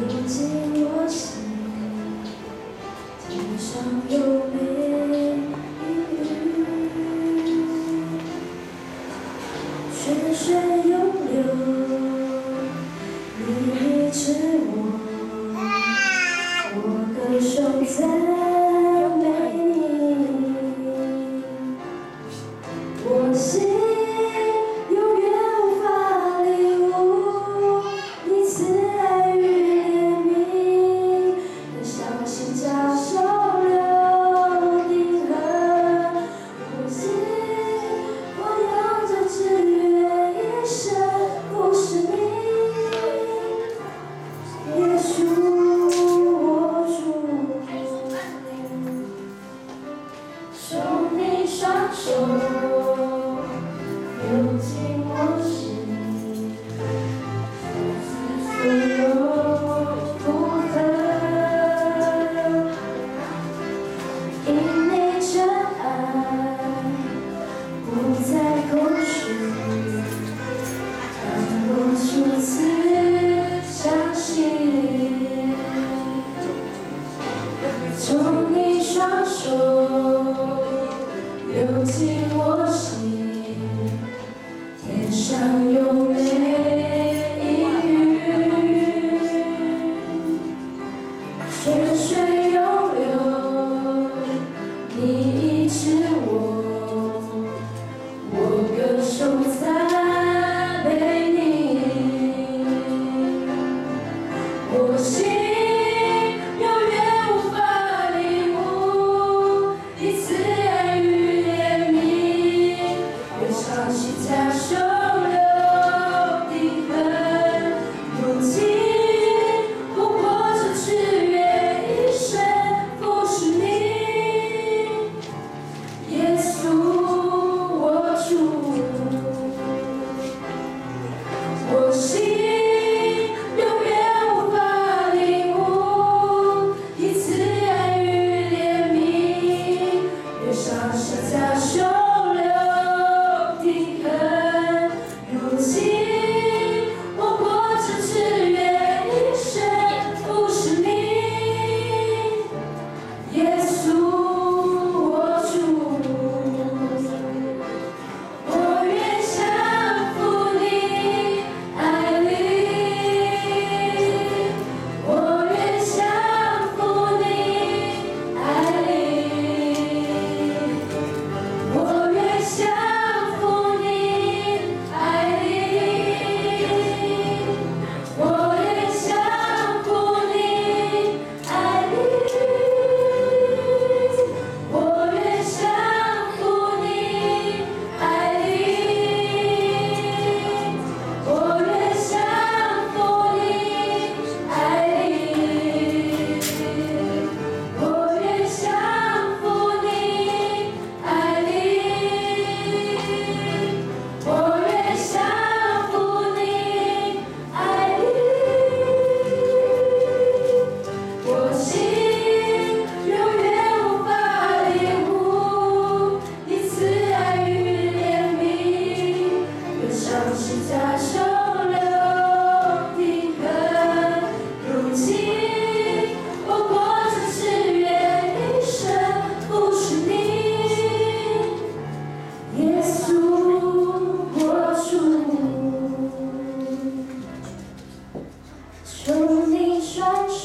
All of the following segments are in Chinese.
流进我心，天上有美雨，泉水涌流，你医治我，我歌手赞美你，我心永远无法领悟你慈爱与怜悯，更相信教授留定和呼吸，我要这只愿一生服侍你，耶稣。手你双手流进我心，所有负荷，因你真爱不再空虚，让我如此相信。从你双手流进我心，天上有美雨，泉水涌流，你医治我，我歌手赞美你，我心。假手留定痕，如今不过是只愿一生服侍你，耶稣我主，我心永远无法领悟你慈爱与怜悯，越伤心假手。如今，我果真只愿一生服侍你，耶稣我主，我愿降服你爱里，我愿降服你爱里，我愿降服你。假手留定痕，如今我果真只愿一生服侍你，耶稣我主。求你双手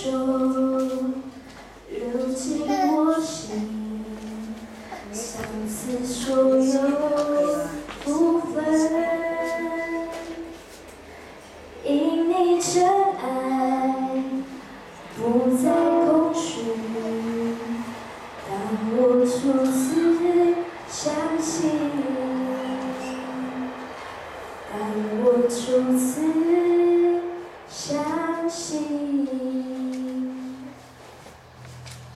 流进我心，相思说。